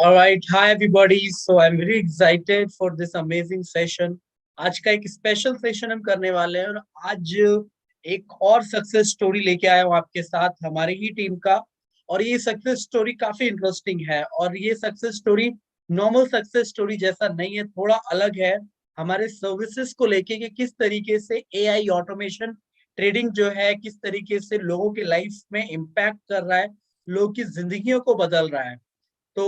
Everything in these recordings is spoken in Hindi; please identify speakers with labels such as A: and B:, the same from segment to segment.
A: All right, hi everybody. So I'm very excited for this amazing session. आज का एक स्पेशल सेशन हम करने वाले हैं और आज एक और सक्सेस स्टोरी लेके आया हूँ आपके साथ हमारी ही टीम का। और ये सक्सेस स्टोरी काफी इंटरेस्टिंग है और ये success story normal success story जैसा नहीं है, थोड़ा अलग है। हमारे सर्विसेज को लेके कि किस तरीके से एआई ऑटोमेशन ट्रेडिंग जो है किस तरीके से लोगों के लाइफ में इम्पैक्ट कर रहा है, लोगों की जिंदगियों को बदल रहा है। तो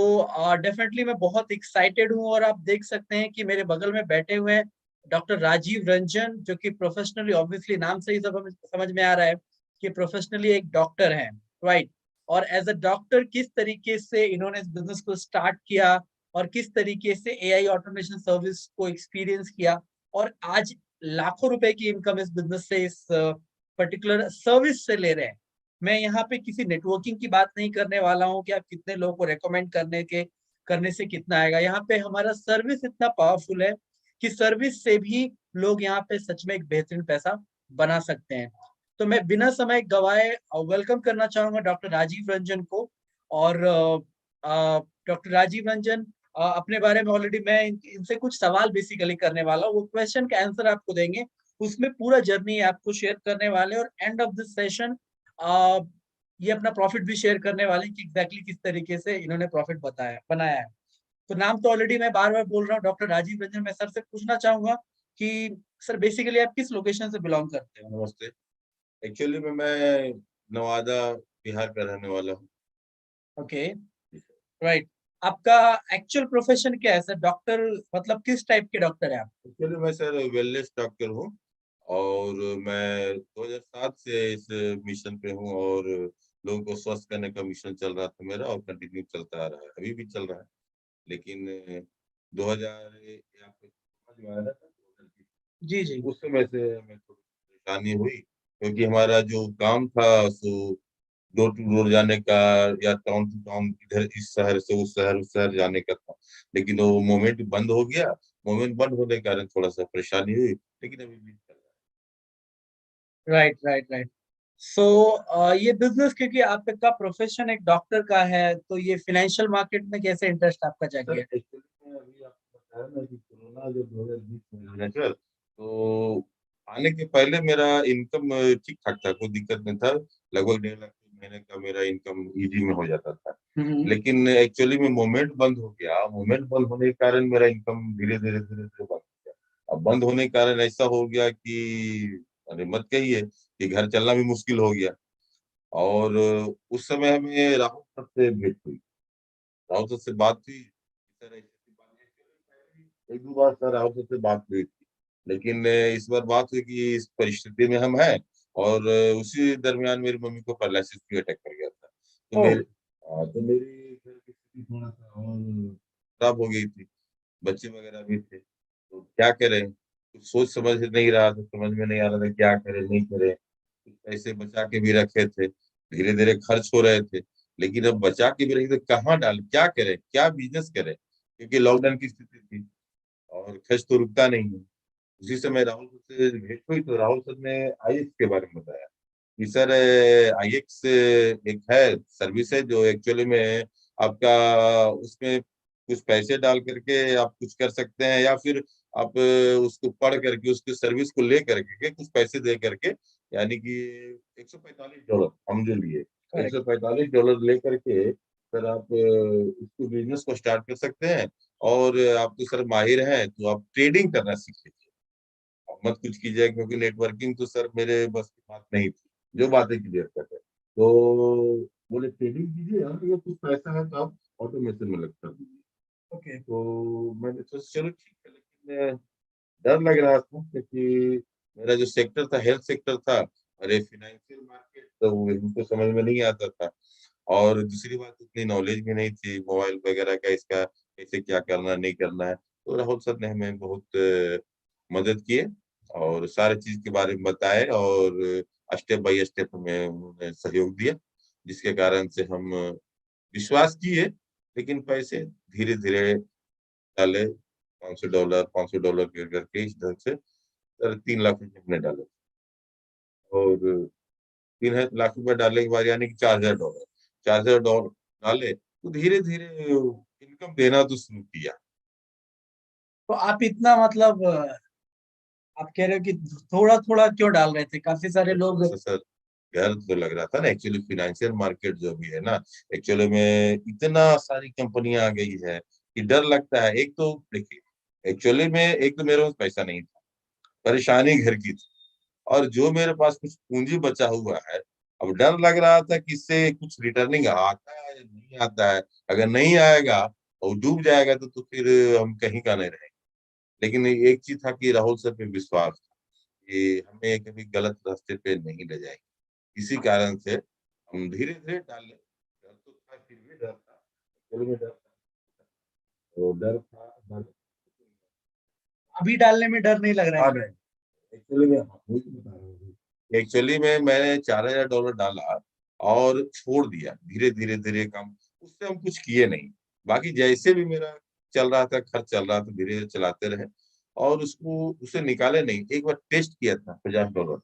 A: डेफिनेटली मैं बहुत एक्साइटेड हूँ और आप देख सकते हैं कि मेरे बगल में बैठे हुए हैं डॉक्टर राजीव रंजन, जो कि प्रोफेशनली ऑब्वियसली नाम से ही सब हमें समझ में आ रहा है कि प्रोफेशनली एक डॉक्टर हैं, राइट। और एज अ डॉक्टर किस तरीके से इन्होंने इस बिजनेस को स्टार्ट किया और किस तरीके से एआई ऑटोमेशन सर्विस को एक्सपीरियंस किया और आज लाखों रुपए की इनकम इस बिजनेस से, इस पर्टिकुलर सर्विस से ले रहे हैं। मैं यहाँ पे किसी नेटवर्किंग की बात नहीं करने वाला हूँ कि आप कितने लोगों को रेकमेंड करने से कितना आएगा। यहाँ पे हमारा सर्विस इतना पावरफुल है कि सर्विस से भी लोग यहाँ पे सच में एक बेहतरीन पैसा बना सकते हैं। तो मैं बिना समय गवाए वेलकम करना चाहूंगा डॉक्टर राजीव रंजन को। और डॉक्टर राजीव रंजन अपने बारे में ऑलरेडी मैं इनसे कुछ सवाल बेसिकली करने वाला हूँ, वो क्वेश्चन का आंसर आपको देंगे। उसमें पूरा जर्नी आपको शेयर करने वाले और एंड ऑफ दिस सेशन आ, ये अपना प्रॉफिट भी शेयर करने वाले हैं कि एग्जैक्टली किस तरीके से इन्होंने प्रॉफिट बताया बनाया है। तो नाम तो ऑलरेडी मैं बार बार बोल रहा हूँ, डॉक्टर राजीव रंजन। मैं सर से पूछना चाहूंगा कि सर बेसिकली आप किस लोकेशन से बिलोंग करते हो?
B: नमस्ते। एक्चुअली में मैं नवादा बिहार का रहने वाला हूँ।
A: Okay, right. आपका एक्चुअल प्रोफेशन क्या है सर? डॉक्टर मतलब किस टाइप के डॉक्टर है आप?
B: एक्चुअली मैं सर वेलनेस डॉक्टर हूँ और मैं 2007 से इस मिशन पे हूँ और लोगों को स्वस्थ करने का मिशन चल रहा था मेरा और कंटिन्यू चलता आ रहा है, अभी भी चल रहा है। लेकिन 2000 ये आपको समझ में आया ना,
A: जी जी।
B: उस समय से हमें थोड़ी परेशानी हुई क्योंकि हमारा जो काम था सो डोर टू डोर जाने का या टाउन टू टाउन, इधर इस शहर से उस शहर जाने का था। लेकिन वो मोमेंट बंद हो गया। मोमेंट बंद होने के कारण थोड़ा सा परेशानी हुई, लेकिन अभी भी चल रहा
A: राइट राइट राइट। सो ये बिजनेस, क्योंकि आपका प्रोफेशन एक डॉक्टर का है, तो ये फाइनेंशियल मार्केट में कैसे इंटरेस्ट आपका
B: है।
A: जागी है?
B: सर एक्चुअली में अभी आपको बताया ना कि कोरोना जो 2020 में आया सर, तो आने के पहले मेरा इनकम ठीक ठाक था, कोई दिक्कत नहीं था। लगभग 1.5 लाख महीने का मेरा इनकम इजी में हो जाता था।
A: हम्म।
B: लेकिन एक्चुअली में मोमेंट बंद हो गया। मोमेंट बंद होने के कारण मेरा इनकम धीरे धीरे बंद हो गया। अब बंद होने के कारण ऐसा हो गया कि अरे मत कहिए कि घर चलना भी मुश्किल हो गया। और उस समय हमें राहुल सर से भेंट हुई। राहुल सर से बात हुई, सर ऐसी बात। एक दो बार सर राहुल सर से बात हुई थी, लेकिन इस बार बात हुई कि इस परिस्थिति में हम हैं। और उसी दरमियान मेरी मम्मी को पैरालिसिस भी अटैक कर गया था। तो
A: ओ।
B: मेरी घर की स्थिति थोड़ा सा और खराब हो गई थी। बच्चे वगैरह भी थे, तो क्या करें, कुछ सोच समझ नहीं रहा था, समझ में नहीं आ रहा था क्या करें नहीं करें। कुछ पैसे बचा के भी रखे थे, धीरे धीरे खर्च हो रहे थे। लेकिन अब बचा के भी रखे तो कहाँ डाल, क्या करें, क्या बिजनेस करें, क्योंकि लॉकडाउन की स्थिति थी और खर्च तो रुकता नहीं है। उसी समय राहुल सर से भेंट हुई तो राहुल सर ने आईएक्स के बारे में बताया कि सर आईएक्स एक है सर्विस है जो एक्चुअली में आपका उसमें कुछ पैसे डाल करके आप कुछ कर सकते हैं, या फिर आप उसको पढ़ करके उसकी सर्विस को ले करके कुछ पैसे दे करके, यानी कि $145 हम जो लिए,
A: करेक्ट।
B: $145 ले करके सर आप इसको बिजनेस को स्टार्ट कर सकते हैं। और आप तो सर माहिर हैं तो आप ट्रेडिंग करना सीख लीजिए, आप मत कुछ कीजिए, क्योंकि नेटवर्किंग तो सर मेरे बस की बात नहीं थी, जो बातें क्लियर कर रहे। तो बोले ट्रेडिंग कीजिए और ये कुछ पैसा है तो आप ऑटोमेशन में लग कर दीजिए।
A: ओके।
B: तो मैंने सोचा चलो ठीक है, लेकिन डर लग रहा था क्योंकि मेरा जो सेक्टर था हेल्थ सेक्टर था। अरे फाइनेंशियल मार्केट तो वो इनको समझ में नहीं आता था। और दूसरी बात उतनी नॉलेज भी नहीं थी मोबाइल वगैरह का, इसका कैसे क्या करना नहीं करना है। तो राहुल सर ने हमें बहुत मदद किए और सारे चीज के बारे में बताए और स्टेप बाय स्टेप हमें उन्होंने सहयोग दिया, जिसके कारण से हम विश्वास किए। लेकिन पैसे धीरे धीरे डाले, $500 कर करके इस ढंग से सर 3 लाख रुपए हमने डाले। और 3 लाख रुपए डालने के बाद यानी कि $4000, $4000 डाले तो धीरे धीरे कम देना तो शुरू किया।
A: तो आप इतना मतलब आप कह रहे हो कि थोड़ा थोड़ा क्यों डाल रहे थे, काफी सारे लोग।
B: सर डर तो लग रहा था ना, एक्चुअली फाइनेंशियल मार्केट जो भी है ना, एक्चुअली में इतना सारी कंपनियां आ गई है कि डर लगता है। एक तो देखिए, एक्चुअली में एक तो मेरे पास पैसा नहीं था, परेशानी घर की थी, और जो मेरे पास कुछ पूंजी बचा हुआ है, अब डर लग रहा था कि इससे कुछ रिटर्निंग आता है या नहीं आता है। अगर नहीं आएगा और डूब जाएगा तो फिर हम कहीं का नहीं रहेंगे। लेकिन एक चीज था कि राहुल सर पे विश्वास था कि हमें कभी गलत रास्ते पे नहीं ले जाएंगे। इसी कारण से हम धीरे धीरे डाले। डर तो था, फिर भी डर था, एक्चुअली में डर था, तो डर था डर।
A: अभी डालने में डर नहीं लग रहा है?
B: एक्चुअली में हाँ, वही तो बता रहा हूँ। एक्चुअली में मैंने $4000 डाला और छोड़ दिया, धीरे धीरे धीरे काम, उससे हम कुछ किए नहीं। बाकी जैसे भी मेरा चल रहा था, खर्च चल रहा था, धीरे धीरे चलाते रहे, और उसको उसे निकाले नहीं। एक बार टेस्ट किया था $50,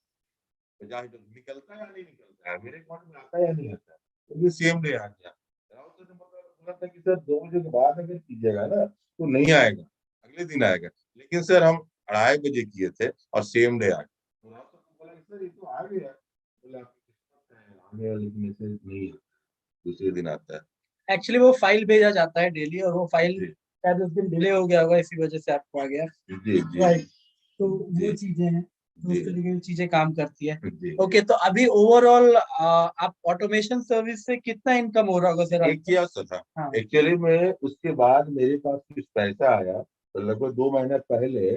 B: $50 निकलता है या नहीं निकलता है, मेरे अकाउंट में आता है या नहीं आता है, तो ये सेम डे आ गया। राहुल सर ने बोला था कि सर 2 बजे के बाद अगर कीजिएगा ना तो नहीं आएगा, अगले दिन आएगा। लेकिन सर हम 2:30 बजे किए थे और सेम डे आ गया। तो राहुल सर को बोला कि सर ये तो आ गया, बोले आपकी किस्मत है, आ गया, लेकिन मैसेज नहीं आता, दूसरे दिन आता है।
A: एक्चुअली वो फाइल भेजा जाता है डेली, और वो फाइल
B: जी
A: शायद उस दिन डिले हो गया होगा, इसी वजह से आपको आ गया।
B: जी जी
A: राइट। तो वो
B: जी
A: चीजें हैं, तो
B: जी
A: उस तरीके की चीजें काम करती है।
B: जी।
A: ओके, तो अभी ओवरऑल आप ऑटोमेशन सर्विस से कितना इनकम हो रहा होगा सर
B: एक
A: आपका?
B: किया था
A: हाँ।
B: एक्चुअली में, उसके बाद मेरे पास कुछ पैसा आया, तो लगभग 2 महीने पहले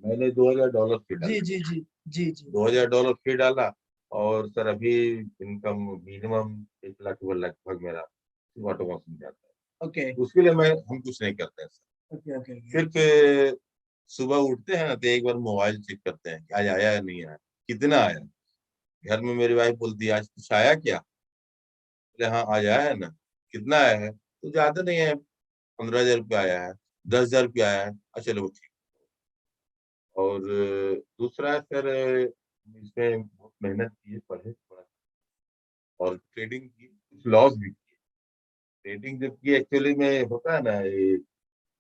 B: मैंने $2000 फिर
A: जी
B: डाला।
A: जी जी जी जी।
B: $2000 फिर डाला, और सर अभी इनकम मिनिमम 1 लाख लगभग मेरा ऑटोमेशन जाता
A: ओके
B: है। उसके लिए मैं हम कुछ नहीं करते हैं सर।
A: Okay okay.
B: सिर्फ सुबह उठते हैं ना तो एक बार मोबाइल चेक करते हैं कि आज आया या नहीं आया, कितना आया। घर में मेरी वाइफ बोलती है आज कुछ आया क्या, बोले हाँ आज आया है ना, कितना आया है, तो ज्यादा नहीं है, 15,000 रुपया आया है, 10,000 रुपया आया है, अच्छा चलो ठीक। और दूसरा है सर, इसमें बहुत मेहनत की है, पढ़े थोड़ा, और ट्रेडिंग की, कुछ लॉस भी की। ट्रेडिंग जब की एक्चुअली में होता है ना, ये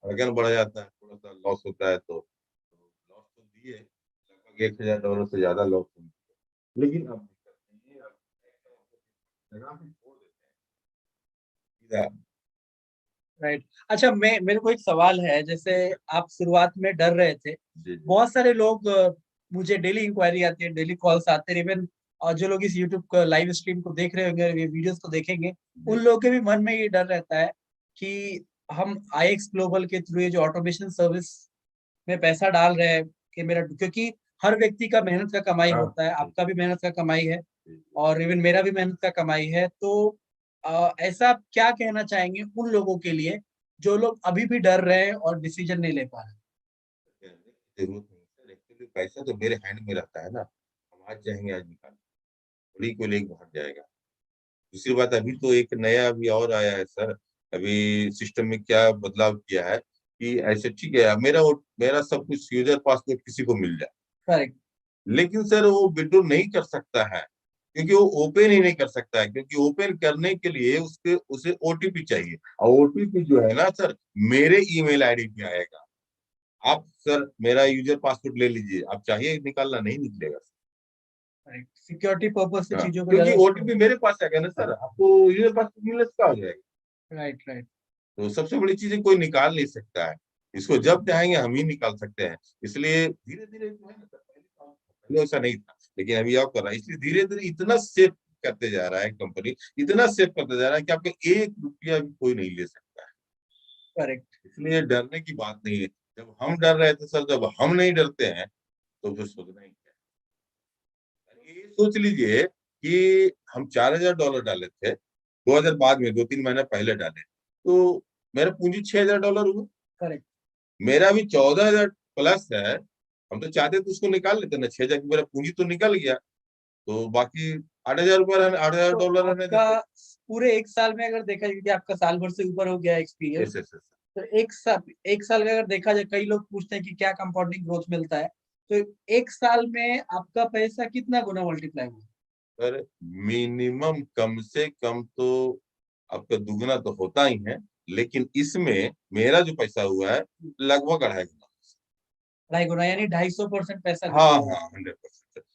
B: अगन बढ़ जाता है, थोड़ा सा लॉस होता है, तो लॉस तो दिए, लगभग $1,000 से ज्यादा लॉस हुई। लेकिन अब दिक्कत नहीं है, अब जगह भी छोड़ देते हैं।
A: राइट। अच्छा, मैं मेरे को एक सवाल है, जैसे आप शुरुआत में डर रहे थे,
B: जी जी
A: बहुत सारे लोग मुझे डेली इंक्वायरी आती है, डेली कॉल्स आते हैं, इवन और जो लोग इस यूट्यूब का लाइव स्ट्रीम को देख रहे होंगे, ये वीडियोस को देखेंगे, उन
B: जी
A: लोगों के भी मन में ये डर रहता है कि हम आईएक्स ग्लोबल के थ्रू ये जो ऑटोमेशन सर्विस में पैसा डाल रहे हैं, कि मेरा, क्योंकि हर व्यक्ति का मेहनत का कमाई
B: हाँ
A: होता है,
B: जी
A: आपका भी मेहनत का कमाई है,
B: जी
A: और इवन मेरा भी मेहनत का कमाई है। तो ऐसा आप क्या कहना चाहेंगे उन लोगों के लिए जो लोग अभी भी डर रहे हैं और डिसीजन नहीं ले पा रहे?
B: जरूरत नहीं सर, एक्चुअली पैसा तो मेरे हैंड में रहता है ना, हम आज चाहेंगे आज निकाल, थोड़ी कोई लेके भाग जाएगा। दूसरी बात, अभी तो एक नया अभी और आया है सर, अभी सिस्टम में क्या बदलाव किया है कि ऐसे ठीक है मेरा सब कुछ यूजर पासवर्ड किसी को मिल जाए,
A: करेक्ट।
B: लेकिन सर वो विड्रॉ नहीं कर सकता है, क्योंकि वो ओपन ही नहीं कर सकता है, क्योंकि ओपन करने के लिए उसके उसे ओटीपी चाहिए, और ओटीपी जो है ना सर, मेरे ईमेल आईडी पे आएगा। आप सर मेरा यूजर पासवर्ड ले लीजिए, आप चाहिए निकालना नहीं निकलेगा।
A: करेक्ट, सिक्योरिटी पर्पज से
B: हाँ,
A: चीजों को
B: क्योंकि
A: ज्यादा।
B: ओटीपी मेरे पास आएगा ना सर, आपको यूजर पासवर्ड मिलने से क्या हो जाएगा।
A: Right right.
B: तो सबसे बड़ी चीज है, कोई निकाल नहीं सकता है, इसको जब चाहेंगे हम ही निकाल सकते हैं। इसलिए धीरे धीरे जो है ना सर, पहले ऐसा नहीं था, लेकिन अभी आप कर रहा है, इसलिए धीरे धीरे इतना सेफ करते जा रहा है कंपनी, इतना सेफ करते जा रहा है कि आपका 1 रुपया भी कोई नहीं ले सकता है।
A: करेक्ट।
B: इसलिए डरने की बात नहीं है। जब हम डर रहे थे सर, जब हम नहीं डरते हैं तो फिर सोचना ही क्या है। ये सोच लीजिए कि हम $4000 डाले थे, 2000 बाद में 2-3 महीना पहले डाले, तो मेरा पूंजी $6000 हुआ।
A: करेक्ट।
B: मेरा भी 14,000 प्लस है, हम तो चाहते तो उसको निकाल लेते ना, 6,000 की मेरा पूंजी तो निकल गया, तो बाकी $8,000 रहने,
A: तो
B: $8,000 रहने
A: आपका
B: देते।
A: पूरे एक साल में अगर देखा जाए, क्योंकि आपका साल भर से ऊपर हो गया एक्सपीरियंस,
B: यस यस यस।
A: तो एक साल का अगर देखा जाए, कई लोग पूछते हैं कि क्या कंपाउंडिंग ग्रोथ मिलता है, तो एक साल में आपका पैसा कितना गुना मल्टीप्लाई हुआ?
B: सर मिनिमम कम से कम तो आपका दुगना तो होता ही है, लेकिन इसमें मेरा जो पैसा हुआ है लगभग 2.5 गुना।
A: 2.5 गुना यानी 250% पैसा
B: हाँ
A: ग्रो हुआ।
B: हाँ 100%।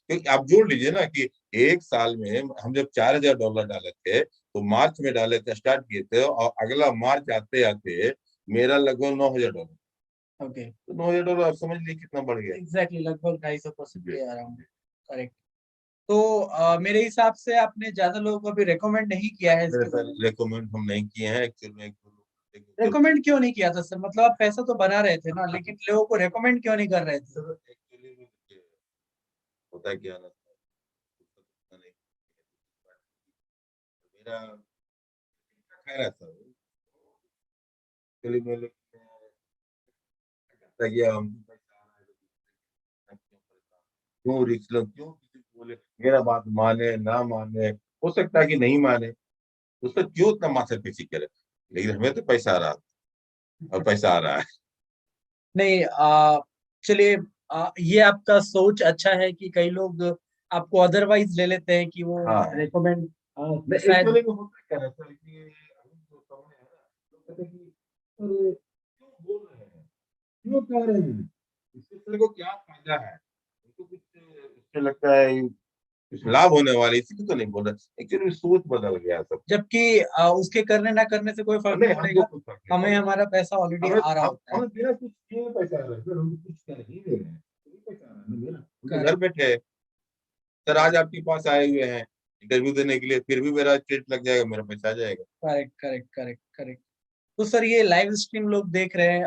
B: क्योंकि आप जोड़ लीजिए ना कि एक साल में हम जब $4,000 डाले थे तो मार्च में डाले थे, स्टार्ट किए थे, और अगला मार्च आते आते मेरा लगभग $9,000।
A: ओके,
B: तो $9,000 आप समझ लीजिए कितना बढ़ गया।
A: एग्जैक्टली लगभग 250%
B: जी
A: के अराउंड।
B: जी।
A: करेक्ट। तो मेरे हिसाब से आपने ज्यादा लोगों को अभी रेकमेंड नहीं किया है
B: मेरे
A: इसके
B: साथ
A: बारे में।
B: रेकमेंड हम नहीं किए हैं एक्चुअली में, एक दो लोग
A: रेकमेंड क्यों नहीं किया था सर? मतलब आप पैसा तो बना रहे थे ना, लेकिन लोगों को रेकमेंड क्यों नहीं कर रहे थे?
B: एक्चुअली में होता है क्या ना, पता नहीं, मेरा खैर ऐसा एक्चुअली में, लेकिन लगता है कि हम पैसा आ रहा है तो क्यों रिस्क लो, क्यों किसी को बोले मेरा बात माने ना माने, हो सकता है कि नहीं माने, उस पर क्यों इतना माथापच्ची करे, लेकिन हमें तो पैसा आ रहा था और पैसा आ रहा है।
A: नहीं, चलिए, ये आपका सोच अच्छा है कि कई लोग आपको अदरवाइज ले लेते हैं कि वो
B: हाँ
A: रेकमेंड
B: नहीं,
A: शायद।
B: एक्चुअली में होता क्या है सर कि अभी जो समय है ना, लोग कहते हैं कि अरे क्यों बोल रहे हैं, क्यों कह रहे हैं, इससे तेरे को क्या फायदा है, उनको कुछ इससे लगता है कुछ लाभ होने वाला है, इसी तो नहीं बोल रहे, एक्चुअली सोच बदल गया सब।
A: जबकि उसके करने ना करने से कोई फर्क नहीं
B: नहीं हमको
A: पड़ेगा।
B: कुछ फर्क नहीं
A: हमें
B: पड़ेगा,
A: हमारा पैसा ऑलरेडी
B: हमें
A: आ रहा
B: हम
A: होता है।
B: हमें बिना कुछ किए पैसा आ रहा है सर, हम कुछ कर ही नहीं रहे हैं, कोई पैसा आ रहा है मेरा, हम तो घर
A: करेक्ट,
B: बैठे हैं। सर आज आपके पास आए हुए हैं इंटरव्यू देने के लिए, फिर भी मेरा टेस्ट लग जाएगा, मेरा पैसा आ जाएगा।
A: Correct, correct, correct, correct. तो सर ये लाइव स्ट्रीम लोग देख रहे हैं,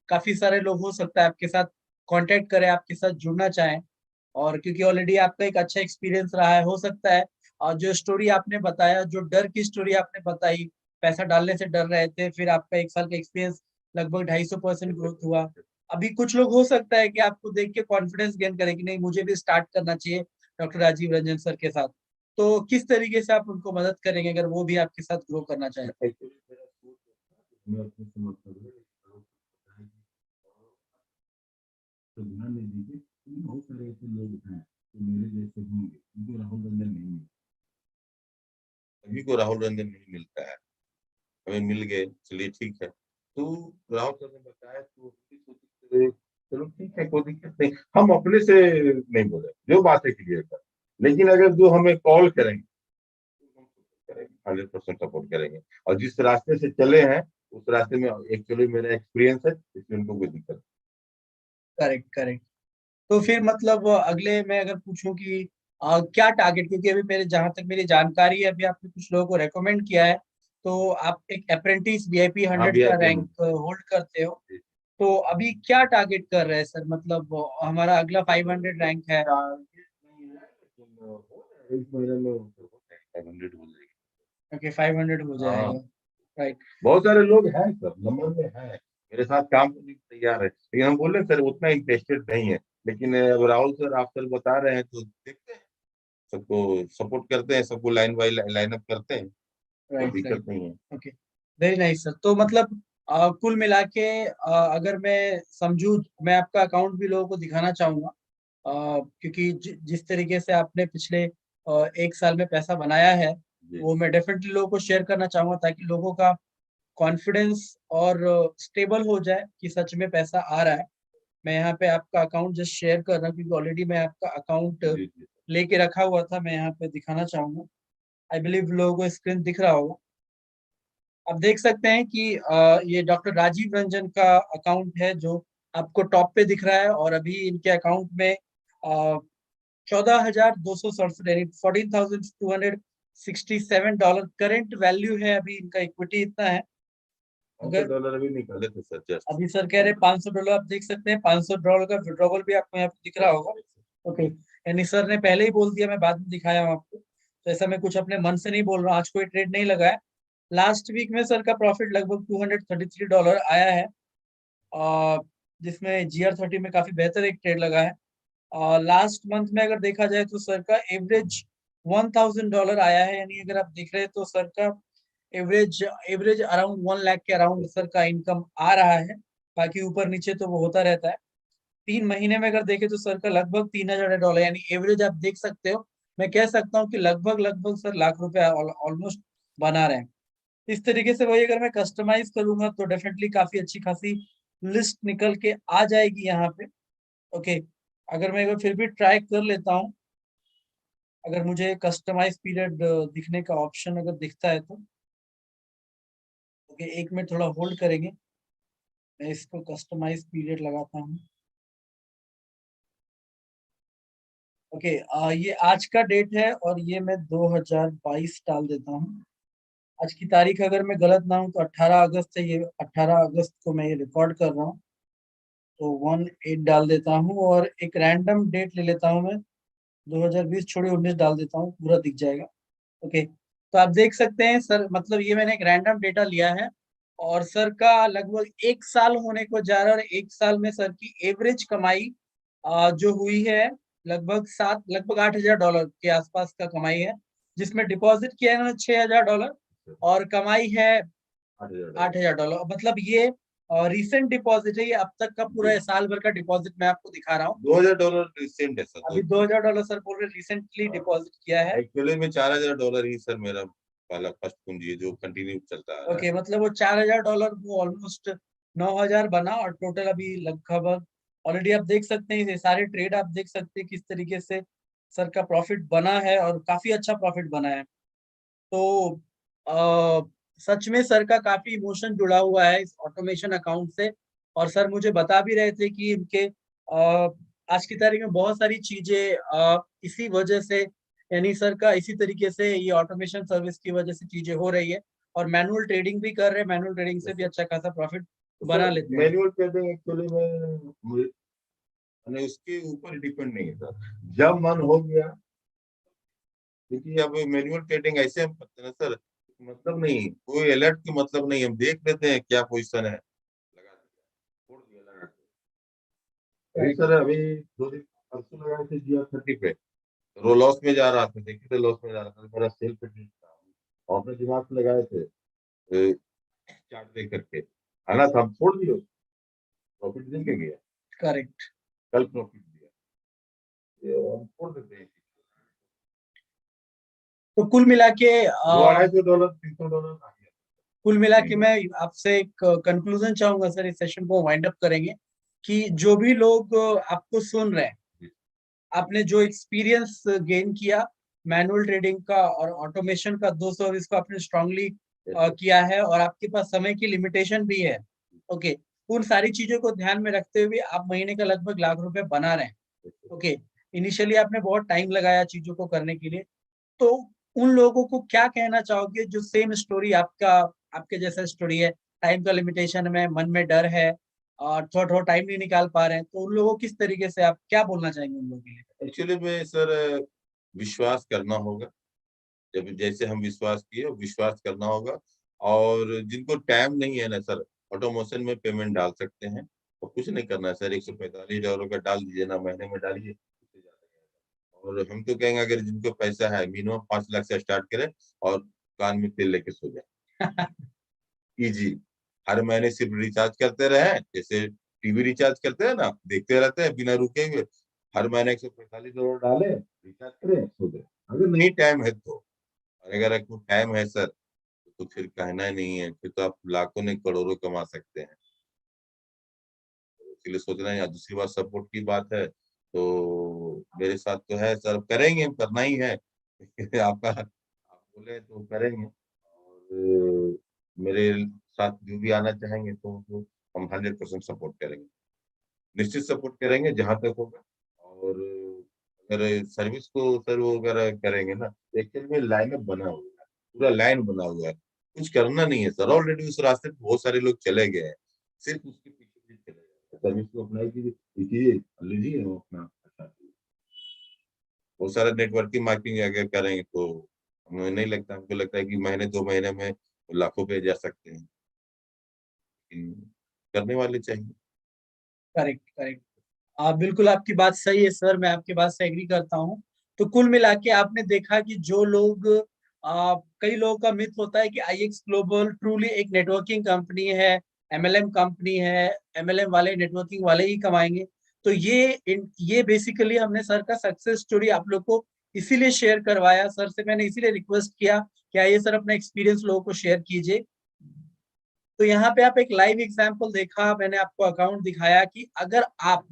A: काफी सारे लोग हो सकता है आपके साथ कांटेक्ट करें, आपके साथ जुड़ना चाहें। और क्योंकि ऑलरेडी आपका एक अच्छा एक्सपीरियंस रहा है, हो सकता है। और जो स्टोरी आपने बताया, जो डर की स्टोरी आपने बताई, पैसा डालने से डर रहे थे, फिर आपका एक साल का एक्सपीरियंस लगभग 250% ग्रोथ हुआ। अभी कुछ लोग हो सकता है कि आपको देख के कॉन्फिडेंस गेन करें कि नहीं, मुझे भी स्टार्ट करना चाहिए डॉक्टर राजीव रंजन सर के साथ। तो किस तरीके से आप उनको मदद करेंगे अगर वो भी आपके साथ ग्रो करना चाहें?
B: एक्चुअली मेरा सोच है कि मैं अपने से मत करूँ, लोग बताएं और तो ध्यान नहीं दीजिए, क्योंकि बहुत सारे ऐसे लोग हैं जो मेरे जैसे होंगे, उनको राहुल रंजन नहीं मिलता, सभी को राहुल रंजन नहीं मिलता है, हमें मिल गए, चलिए ठीक है। तो राहुल सर ने बताया तो उसकी सोची कि चलो ठीक है, कोई दिक्कत नहीं, हम अपने से नहीं बोले, जो बात है क्लियर कर, लेकिन अगर जो हमें कॉल करेंगे तो हम support करेंगे, 100% सपोर्ट करेंगे, और जिस रास्ते से चले हैं उस रास्ते में एक्चुअली मेरा एक्सपीरियंस है, इसलिए उनको कोई दिक्कत
A: करेक्ट, करेक्ट। तो फिर मतलब अगले मैं अगर पूछूं कि क्या टारगेट, क्योंकि अभी मेरे जहां तक मेरी जानकारी है, अभी आपने कुछ लोगों को रेकमेंड किया है, तो आप एक अप्रेंटिस वीआईपी
B: नहीं। हाँ
A: 100
B: भी
A: का
B: आते
A: रैंक होल्ड करते हो। तो अभी क्या टारगेट कर रहे हैं सर? मतलब हमारा अगला 500 रैंक है।
B: टारगेट नहीं है, लेकिन हो जाएगा इस महीने में, तो हो जाएगा 500 हो जाएगी।
A: ओके, 500 हो
B: हाँ
A: जाएगा। राइट।
B: बहुत सारे लोग हैं सर, नंबर में हैं, मेरे साथ काम करने को तैयार है, लेकिन हम बोले सर उतना इंटरेस्टेड नहीं है, लेकिन अब राहुल सर आप सर बता रहे हैं तो देखते हैं, सबको सपोर्ट करते हैं, सबको लाइन बाई लाइन अप करते हैं, कोई
A: राइट, राइट।
B: दिक्कत नहीं है।
A: Okay, very nice sir. तो मतलब कुल मिला के अगर मैं समझू, मैं आपका अकाउंट भी लोगों को दिखाना चाहूंगा। क्योंकि जिस तरीके से आपने पिछले 1 साल में पैसा बनाया है,
B: जी
A: वो मैं डेफिनेटली लोगों को शेयर करना चाहूंगा, ताकि लोगों का कॉन्फिडेंस और स्टेबल हो जाए कि सच में पैसा आ रहा है। मैं यहाँ पे आपका अकाउंट जस्ट शेयर कर रहा हूँ, क्योंकि ऑलरेडी मैं आपका अकाउंट
B: जी जी
A: लेके रखा हुआ था। मैं यहाँ पे दिखाना चाहूंगा। आई बिलीव लोगों को स्क्रीन दिख रहा होगा। आप देख सकते हैं कि ये डॉक्टर राजीव रंजन का अकाउंट है, जो आपको टॉप पे दिख रहा है। और अभी इनके अकाउंट में 14,267 यानी $14,267 करंट वैल्यू है। अभी इनका इक्विटी इतना है। अगर
B: $500 अभी निकाले थे सर जस्ट।
A: अभी सर कह रहे हैं $500, आप देख सकते हैं $500 का विड्रॉवल भी आपको यहाँ पे दिख रहा होगा। ओके, यानी सर ने पहले ही बोल दिया, मैं बाद में दिखाया हूँ आपको। तो ऐसा मैं कुछ अपने मन से नहीं बोल रहा हूँ, आज कोई ट्रेड नहीं लगा है। लास्ट वीक में सर का प्रॉफिट लगभग $233 आया है, और जिसमें GR30 में काफी बेहतर एक ट्रेड लगा है। और लास्ट मंथ में अगर देखा जाए तो सर का एवरेज $1,000 आया है। यानी अगर आप देख रहे हैं तो सर का एवरेज एवरेज अराउंड 1 लाख के अराउंड सर का इनकम आ रहा है। बाकी ऊपर नीचे तो वो होता रहता है। 3 महीने में अगर देखें तो सर का लगभग $3,000, यानी एवरेज आप देख सकते हो। मैं कह सकता हूँ कि लगभग लगभग सर लाख रुपए ऑलमोस्ट बना रहे हैं। इस तरीके से वही अगर मैं कस्टमाइज करूंगा तो डेफिनेटली काफी अच्छी खासी लिस्ट निकल के आ जाएगी यहाँ पे। ओके, अगर मैं एक बार फिर भी ट्राई कर लेता हूँ, अगर मुझे कस्टमाइज पीरियड दिखने का ऑप्शन अगर दिखता है तो। ओके, एक मिनट थोड़ा होल्ड करेंगे, मैं इसको कस्टमाइज पीरियड लगाता हूँ। ओके, ये आज का डेट है और ये मैं 2022 डाल देता हूँ। आज की तारीख अगर मैं गलत ना हूँ तो 18 अगस्त है, ये 18 अगस्त को मैं ये रिकॉर्ड कर रहा हूँ। तो 18 डाल देता हूँ और एक रैंडम डेट ले लेता हूँ मैं, 2020 छोड़िए 19 डाल देता हूँ, पूरा दिख जाएगा। ओके, तो आप देख सकते हैं सर, मतलब ये मैंने एक रैंडम डेटा लिया है और सर का लगभग 1 साल होने को जा रहा है और 1 साल में सर की एवरेज कमाई जो हुई है लगभग $8,000 के आसपास का कमाई है, जिसमें डिपॉजिट किया है इन्होंने $6,000 और कमाई है $8,000। मतलब ये रिसेंट डिपॉजिट है, ये अब तक का पूरा साल भर का डिपॉजिट मैं आपको दिखा रहा हूँ।
B: $2,000 रिसेंट है सर।
A: अभी $2,000 सर बोल रहे रिसेंटली डिपॉजिट किया है।
B: एक्चुअली में $4,000 ही सर मेरा वाला फर्स्ट पूंजी है जो कंटिन्यू चलता है।
A: ओके, मतलब वो $4,000 वो ऑलमोस्ट 9,000 बना और टोटल अभी लगभग ऑलरेडी आप देख सकते हैं, ये सारे ट्रेड आप देख सकते हैं किस तरीके से सर का प्रॉफिट बना है और काफी अच्छा प्रॉफिट बना है। तो सच में सर का काफी इमोशन जुड़ा हुआ है इस ऑटोमेशन अकाउंट से। और सर मुझे बता भी रहे थे कि इनके आज की तारीख में बहुत सारी चीजें इसी वजह से, यानी सर का इसी तरीके से ये ऑटोमेशन सर्विस की वजह से चीजें हो रही है और मैनुअल ट्रेडिंग भी कर रहे हैं, मैनुअल ट्रेडिंग से भी अच्छा खासा प्रॉफिट बना लेते हैं।
B: मैनुअल ट्रेडिंग एक्चुअली में मैंने उसके ऊपर डिपेंड नहीं है सर, जब मन हो गया। क्योंकि अब मैनुअल ट्रेडिंग ऐसे हम करते हैं ना सर, मतलब नहीं, कोई अलर्ट की मतलब नहीं, हम देख लेते हैं क्या पोजीशन है, लगा दिया, छोड़ दिया लगा के। अभी सर अभी 2 दिन परसों लगाए थे GR30 पे, तो लॉस में जा रहा था, देखिए तो लॉस में जा रहा था, मेरा सेल पे ठीक था और अपने दिमाग से लगाए थे चार्ट देख करके, आना था, हम छोड़ दिए, प्रॉफिट दे के गया,
A: करेक्ट।
B: कल प्रॉफिट दिया, ये हम छोड़ देते हैं।
A: तो कुल मिला के
B: $200-250 $300 आ गया।
A: कुल मिला के मैं आपसे एक कंक्लूजन चाहूंगा सर, इस सेशन को वाइंड अप करेंगे कि जो भी लोग आपको सुन रहे हैं, आपने जो एक्सपीरियंस गेन किया मैनुअल ट्रेडिंग का और ऑटोमेशन का, दो सर्विस को आपने स्ट्रांगली किया है और आपके पास समय की लिमिटेशन भी है। ओके, उन सारी चीजों को ध्यान में रखते हुए आप महीने का लगभग ₹1,00,000 बना रहे हैं। ओके, इनिशियली आपने बहुत टाइम लगाया चीजों को करने के लिए, तो उन लोगों को क्या कहना चाहोगे जो सेम स्टोरी आपके जैसा स्टोरी है, टाइम का लिमिटेशन में मन में डर है और थोड़ा थोड़ा टाइम नहीं निकाल पा रहे हैं, तो उन लोगों को किस तरीके से आप क्या बोलना चाहेंगे उन लोगों के लिए?
B: एक्चुअली में सर विश्वास करना होगा, जब जैसे हम विश्वास किए विश्वास करना होगा। और जिनको टाइम नहीं है ना सर, ऑटोमोशन में पेमेंट डाल सकते हैं और कुछ नहीं करना है सर, $145 का डाल दीजिए ना, महीने में डालिए, उससे ज्यादा क्या है। और हम तो कहेंगे अगर जिनको पैसा है मिनिमम 5 लाख से स्टार्ट करें और कान में तेल लेके सो जाए। इजी, हर महीने सिर्फ रिचार्ज करते रहे, जैसे टीवी रिचार्ज करते हैं ना, देखते रहते हैं बिना रुके हुए, हर महीने $145 डाले, रिचार्ज करें, सो गए। अगर नहीं टाइम है तो, और अगर आपको टाइम है सर तो फिर कहना ही नहीं है, फिर तो आप लाखों नहीं करोड़ों कमा सकते हैं। इसलिए सोचना है। दूसरी बात सपोर्ट की बात है, तो मेरे साथ तो है सर, करेंगे, करना ही है। आपका आप बोले तो करेंगे। और मेरे साथ जो भी आना चाहेंगे तो उनको हम 100% सपोर्ट करेंगे, निश्चित सपोर्ट करेंगे जहां तक होगा। और अगर सर्विस को सर वो अगर करेंगे ना, एक्चुअली में लाइनअप बना हुआ है, पूरा लाइन बना हुआ है, कुछ करना नहीं है सर, ऑलरेडी उस रास्ते पे बहुत सारे लोग चले गए हैं, सिर्फ उसके पीछे पीछे चले गए। सर्विस को अप्लाई कीजिए, लीजिए वो अपना अच्छा कीजिए। बहुत सारा नेटवर्किंग मार्केटिंग अगर करेंगे तो हमें नहीं लगता, हमको लगता है कि महीने 2 महीने में लाखों पे जा सकते हैं, लेकिन करने वाले चाहिए।
A: Correct, correct. बिल्कुल आपकी बात सही है सर, मैं आपकी बात से एग्री करता हूँ। तो कुल मिला के आपने देखा कि जो लोग कई लोगों का मिथ होता है कि आईएक्स ग्लोबल ट्रूली एक नेटवर्किंग कंपनी है, एमएलएम कंपनी है, एमएलएम वाले नेटवर्किंग वाले ही कमाएंगे। तो ये बेसिकली हमने सर का सक्सेस स्टोरी आप लोग को इसीलिए शेयर करवाया सर से, मैंने इसीलिए रिक्वेस्ट किया कि आइए सर अपना एक्सपीरियंस लोगों को शेयर कीजिए। तो यहाँ पे आप एक लाइव एग्जांपल देखा, मैंने आपको अकाउंट दिखाया कि अगर आप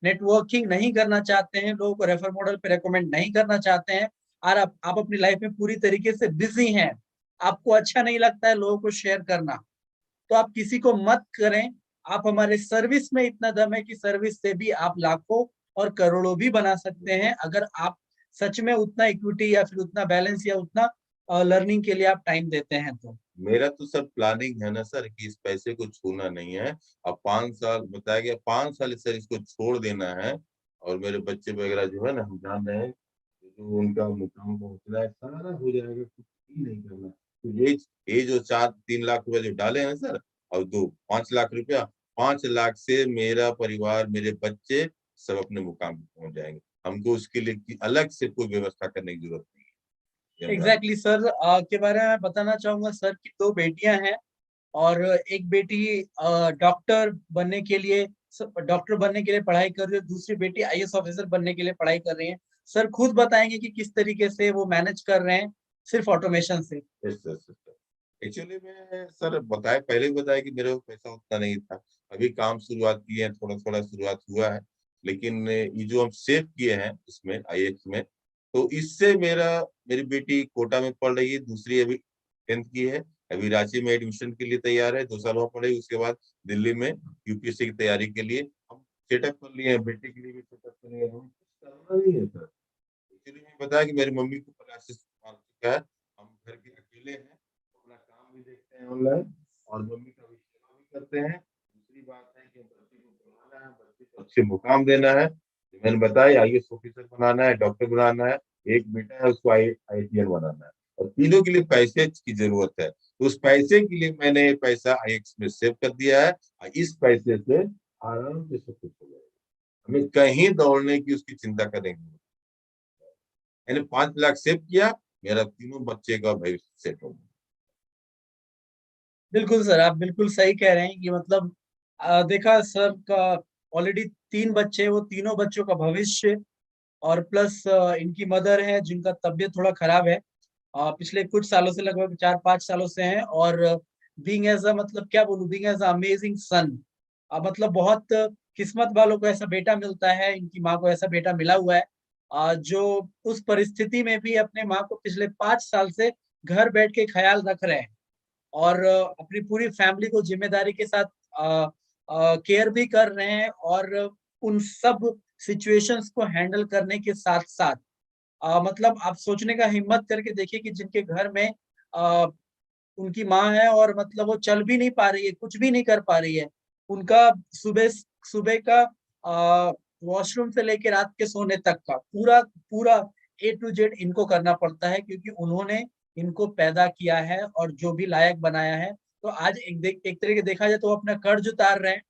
A: नेटवर्किंग नहीं करना चाहते हैं, लोगों को रेफर मॉडल पे रेकमेंड नहीं करना चाहते हैं, और आप अपनी लाइफ में पूरी तरीके से बिजी हैं, आपको अच्छा नहीं लगता है लोगों को शेयर करना, तो आप किसी को मत करें। आप हमारे सर्विस में इतना दम है कि सर्विस से भी आप लाखों और करोड़ों भी बना सकते हैं, अगर आप सच में उतना इक्विटी या फिर उतना बैलेंस या उतना लर्निंग के लिए आप टाइम देते हैं तो।
B: मेरा तो सर प्लानिंग है ना सर कि इस पैसे को छूना नहीं है। अब 5 साल बताया गया, 5 साल सर इसको छोड़ देना है। और मेरे बच्चे वगैरह जो है ना, हम जान रहे हैं जो उनका मुकाम पहुंचना है सारा हो जाएगा, कुछ ही नहीं करना। तो ये जो 3 लाख रुपए जो डाले हैं सर, और 5 लाख रुपया, 5 लाख से मेरा परिवार, मेरे बच्चे सब अपने मुकाम पे पहुंच जाएंगे। हमको उसके लिए अलग से कोई व्यवस्था करने की जरूरत नहीं है, ये हम जानते
A: एग्जैक्टली सर, के बारे में मैं बताना चाहूंगा सर की 2 बेटियां हैं, और एक बेटी डॉक्टर बनने के लिए पढ़ाई कर रही है, दूसरी बेटी आईएएस ऑफिसर बनने के लिए पढ़ाई कर रही है। सर खुद बताएंगे कि किस तरीके से वो मैनेज कर रहे हैं सिर्फ ऑटोमेशन से।
B: हैं। एक्चुअली में सर बताया, पहले ही बताया कि मेरे को पैसा उतना नहीं था। अभी काम शुरुआत किए हैं, थोड़ा थोड़ा शुरुआत हुआ है। लेकिन ये जो हम सेव किए हैं इसमें आईएक्स में, तो इससे मेरी बेटी कोटा में पढ़ रही है, दूसरी अभी 10th की है। अभी रांची में एडमिशन के लिए तैयार है, 2 साल वहाँ पढ़ेगी, उसके बाद दिल्ली में यूपीएससी की तैयारी के लिए हम सेटअप कर लिए हैं। बेटी के लिए भी सेटअप कर लिए हैं, हम कुछ करना नहीं है सर। एक्चुअली मैं बताया कि मेरी मम्मी को पैरालिसिस मार चुका है, हम घर के अकेले हैं, अपना काम भी देखते हैं ऑनलाइन, और मम्मी का भी सेवा भी करते हैं। दूसरी बात है कि बच्चे को पढ़ाना है, बच्चे को अच्छे मुकाम देना है। जो मैंने बताया, आईएएस ऑफिसर बनाना है, डॉक्टर बनाना है। एक बेटा है, उसको आईआईटीएन बनाना है। और तीनों के लिए पैसे की जरूरत है, तो उस पैसे के लिए मैंने ये पैसा आईएक्स में सेव कर दिया है, और इस पैसे से आराम से सब कुछ हो जाएगा। हमें कहीं दौड़ने की उसकी चिंता करेंगे। मैंने 5 लाख सेव किया, मेरा तीनों बच्चे का भविष्य सेट हो गया।
A: बिल्कुल सर, आप बिल्कुल सही कह रहे हैं कि मतलब देखा सर का ऑलरेडी 3 बच्चे, वो तीनों बच्चों का भविष्य, और प्लस इनकी मदर है जिनका तबीयत थोड़ा खराब है, पिछले कुछ सालों से, लगभग 4-5 सालों से हैं, और बीइंग एज अ, मतलब क्या बोलूं, बीइंग एज अ अमेजिंग सन, मतलब बहुत किस्मत वालों को ऐसा बेटा मिलता है, इनकी माँ को ऐसा बेटा मिला हुआ है, जो उस परिस्थिति में भी अपने माँ को पिछले 5 साल से घर बैठ के ख्याल रख रहे हैं, और अपनी पूरी फैमिली को जिम्मेदारी के साथ केयर भी कर रहे हैं, और उन सब सिचुएशंस को हैंडल करने के साथ साथ मतलब आप सोचने का हिम्मत करके देखिए कि जिनके घर में आ, उनकी माँ है, और मतलब वो चल भी नहीं पा रही है, कुछ भी नहीं कर पा रही है, उनका सुबह सुबह का वॉशरूम से लेकर रात के सोने तक का पूरा पूरा A to Z इनको करना पड़ता है, क्योंकि उन्होंने इनको पैदा किया है और जो भी लायक बनाया है। तो आज एक तरीके देखा जाए तो वो अपना कर्ज उतार रहे हैं,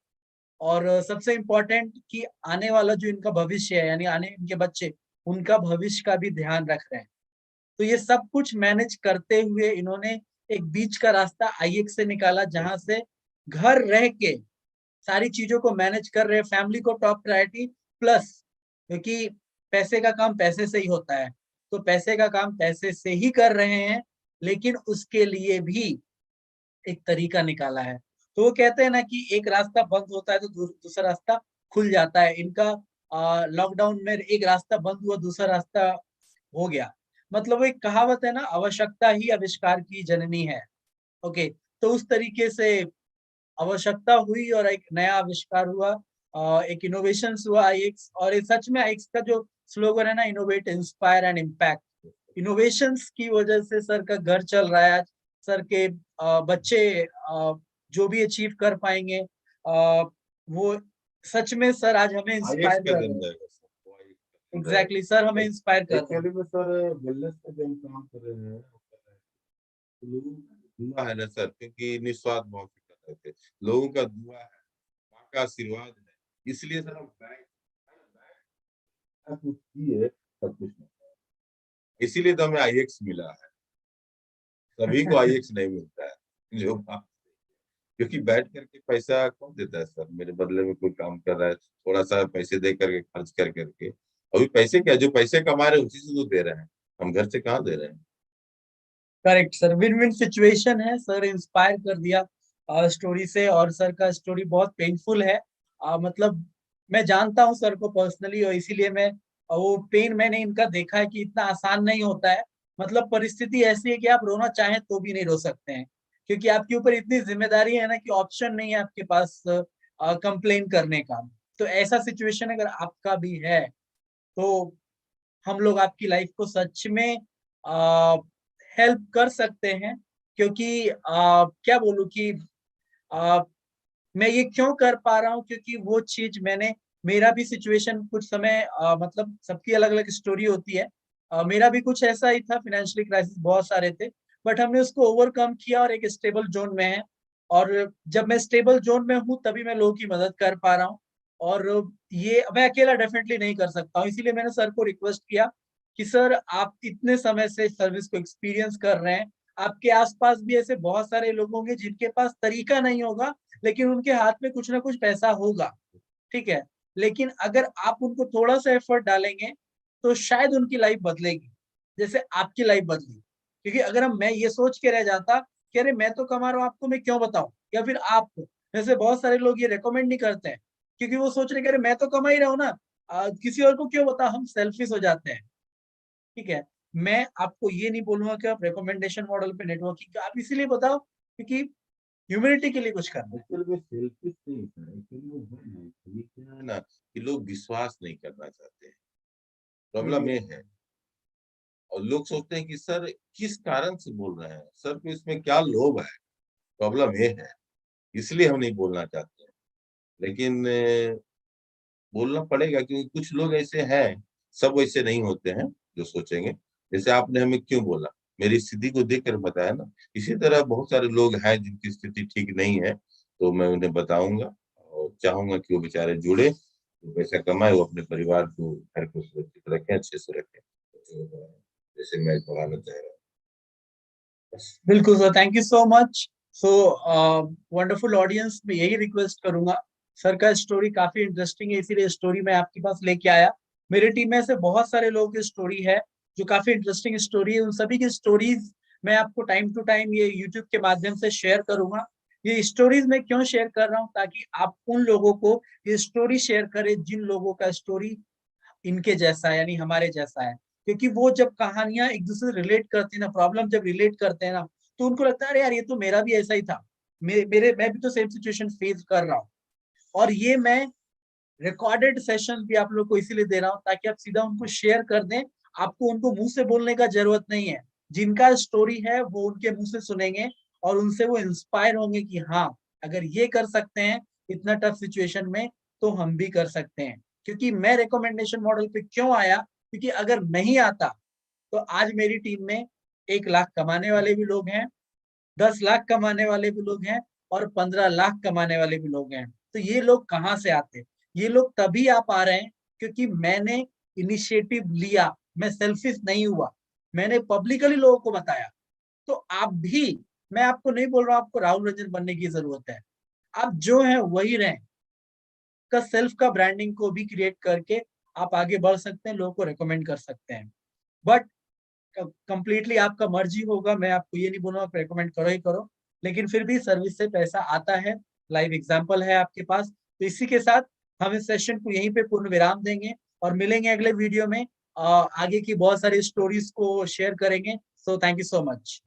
A: और सबसे इम्पोर्टेंट कि आने वाला जो इनका भविष्य है, यानी आने इनके बच्चे, उनका भविष्य का भी ध्यान रख रहे हैं। तो ये सब कुछ मैनेज करते हुए इन्होंने एक बीच का रास्ता आईएक्स से निकाला, जहां से घर रह के सारी चीजों को मैनेज कर रहे हैं, फैमिली को टॉप प्रायोरिटी, प्लस क्योंकि पैसे का काम पैसे से ही होता है, तो पैसे का काम पैसे से ही कर रहे हैं, लेकिन उसके लिए भी एक तरीका निकाला है। तो वो कहते हैं ना कि एक रास्ता बंद होता है तो दूसरा रास्ता खुल जाता है। इनका लॉकडाउन में एक रास्ता बंद हुआ, दूसरा रास्ता हो गया। मतलब वो एक कहावत है ना, आवश्यकता ही आविष्कार की जननी है। ओके, तो उस तरीके से आवश्यकता हुई और एक नया आविष्कार हुआ, एक इनोवेशन हुआ आईएक्स, और ये सच में आईएक्स का जो स्लोगन है ना, innovate, inspire and impact, innovations की वजह से सर का घर चल रहा है आज। सर के बच्चे जो भी अचीव कर पाएंगे, वो सच में सर आज हमें
B: आईएक्स
A: इंस्पायर
B: का
A: कर रहे
B: दिन
A: हैं।
B: रहेगा सर, वो IEX का दिन
A: एग्जैक्टली सर, हमें
B: रहेगा।
A: इंस्पायर कर रहे हैं।
B: एक्चुअली में सर वेलनेस का जो हम काम कर रहे हैं, तो लोगों का दुआ है ना सर, क्योंकि निस्वार्थ भाव से कर रहे थे। लोगों का दुआ है, माँ का आशीर्वाद है, इसलिए सर हम बैंक कुछ किए, सब कुछ नहीं। इसीलिए तो हमें आईएक्स मिला है। सभी को आईएक्स नहीं मिलता है, जो क्योंकि बैठ करके पैसा कौन देता है सर, मेरे बदले में कोई काम कर रहा है, थोड़ा सा पैसे दे करके खर्च कर करके। अभी पैसे क्या, जो पैसे कमा रहे हैं उसी से तो दे रहे हैं, हम घर से कहाँ दे रहे हैं।
A: Correct sir, win win situation है सर, इंस्पायर कर दिया स्टोरी से। और सर का स्टोरी बहुत पेनफुल है। मतलब मैं जानता हूँ सर को पर्सनली, और इसीलिए मैं वो पेन मैंने इनका देखा है कि इतना आसान नहीं होता है। मतलब परिस्थिति ऐसी है कि आप रोना चाहें तो भी नहीं रो सकते हैं, क्योंकि आपके ऊपर इतनी जिम्मेदारी है ना कि ऑप्शन नहीं है आपके पास कंप्लेन करने का। तो ऐसा सिचुएशन अगर आपका भी है तो हम लोग आपकी लाइफ को सच में हेल्प कर सकते हैं। क्योंकि क्या बोलूं कि आ, मैं ये क्यों कर पा रहा हूँ, क्योंकि वो चीज मैंने, मेरा भी सिचुएशन कुछ समय मतलब सबकी अलग अलग स्टोरी होती है। मेरा भी कुछ ऐसा ही था, फाइनेंशियली क्राइसिस बहुत सारे थे, बट हमने उसको ओवरकम किया और एक स्टेबल जोन में है। और जब मैं स्टेबल जोन में हूँ तभी मैं लोगों की मदद कर पा रहा हूँ। और ये मैं अकेला डेफिनेटली नहीं कर सकता हूँ, इसीलिए मैंने सर को रिक्वेस्ट किया कि सर आप इतने समय से सर्विस को एक्सपीरियंस कर रहे हैं, आपके आसपास भी ऐसे बहुत सारे लोग होंगे जिनके पास तरीका नहीं होगा, लेकिन उनके हाथ में कुछ ना कुछ पैसा होगा, ठीक है। लेकिन अगर आप उनको थोड़ा सा एफर्ट डालेंगे तो शायद उनकी लाइफ बदलेगी, जैसे आपकी लाइफ बदली। क्योंकि अगर हम मैं ये सोच के रह जाता कि अरे मैं तो कमा रहा हूँ, आपको मैं क्यों बताऊं, या फिर आपको, वैसे बहुत सारे लोग ये रेकमेंड नहीं करते हैं क्योंकि वो सोच रहे कि अरे मैं तो कमा ही रहा हूँ ना, किसी और को क्यों बता, हम सेल्फिश हो जाते हैं, ठीक है। मैं आपको ये नहीं बोलूंगा कि आप रिकमेंडेशन मॉडल पे नेटवर्किंग, आप इसीलिए बताओ क्योंकि ह्यूमैनिटी के लिए कुछ करना है।
B: एक्चुअली में सेल्फिश नहीं है, एक्चुअली वो है ना, ये क्या है ना कि लोग विश्वास नहीं करना चाहते हैं, प्रॉब्लम ये है। और लोग सोचते हैं कि सर किस कारण से बोल रहे हैं, सर को इसमें क्या लोभ है, प्रॉब्लम ये है, इसलिए हम नहीं बोलना चाहते हैं। लेकिन बोलना पड़ेगा क्योंकि कुछ लोग ऐसे हैं, सब वैसे नहीं होते हैं जो सोचेंगे। जैसे आपने हमें क्यों बोला, मेरी स्थिति को देख कर बताया ना, इसी तरह बहुत सारे लोग हैं जिनकी स्थिति ठीक नहीं है, तो मैं उन्हें बताऊंगा और चाहूंगा कि वो बेचारे जुड़े, वो पैसा कमाए, वो अपने परिवार को, घर को सुरक्षित रखें, अच्छे से रखें, तो जैसे मैं बढ़ाना चाह रहा हूँ बस।
A: बिल्कुल sir, thank you so much. So wonderful audience, मैं यही रिक्वेस्ट करूंगा, सर का स्टोरी काफी इंटरेस्टिंग है इसीलिए स्टोरी मैं आपके पास लेके आया। मेरी टीम में से बहुत सारे लोगों की स्टोरी है जो काफी इंटरेस्टिंग स्टोरी है, उन सभी की स्टोरीज मैं आपको टाइम टू टाइम ये यूट्यूब के माध्यम से शेयर करूंगा। ये स्टोरीज मैं क्यों शेयर कर रहा हूँ, ताकि आप उन लोगों को ये स्टोरी शेयर करें जिन लोगों का स्टोरी इनके जैसा है, यानी हमारे जैसा है। क्योंकि वो जब कहानियां एक दूसरे से रिलेट करते हैं ना, प्रॉब्लम जब रिलेट करते हैं ना, तो उनको लगता है अरे यार ये तो मेरा भी ऐसा ही था, मैं भी तो सेम सिचुएशन फेस कर रहा हूँ। और ये मैं रिकॉर्डेड सेशन भी आप लोग को इसीलिए दे रहा हूँ ताकि आप सीधा उनको शेयर कर दें। आपको उनको मुंह से बोलने का जरूरत नहीं है, जिनका स्टोरी है वो उनके मुंह से सुनेंगे और उनसे वो इंस्पायर होंगे कि हाँ, अगर ये कर सकते हैं इतना टफ सिचुएशन में तो हम भी कर सकते हैं। क्योंकि मैं रिकमेंडेशन मॉडल पे क्यों आया, क्योंकि अगर नहीं आता तो आज मेरी टीम में 1 लाख कमाने वाले भी लोग हैं, 10 लाख कमाने वाले भी लोग हैं, और 15 लाख कमाने वाले भी लोग हैं। तो ये लोग कहाँ से आते, ये लोग तभी आ पा रहे हैं क्योंकि मैंने इनिशिएटिव लिया, मैं सेल्फिश नहीं हुआ, मैंने पब्लिकली लोगों को बताया। तो आप भी, मैं आपको नहीं बोल रहा हूँ आपको राहुल रंजन बनने की जरूरत है, आप जो है वही रहें। का सेल्फ का ब्रांडिंग को भी क्रिएट करके आप आगे बढ़ सकते हैं, लोगों को रेकमेंड कर सकते हैं। बट कंप्लीटली आपका मर्जी होगा, मैं आपको ये नहीं बोलूंगा रेकमेंड करो ही करो, लेकिन फिर भी सर्विस से पैसा आता है, लाइव एग्जांपल है आपके पास। तो इसी के साथ हम इस सेशन को यहीं पे पूर्ण विराम देंगे और मिलेंगे अगले वीडियो में। आगे की बहुत सारी स्टोरीज को शेयर करेंगे। So thank you so much.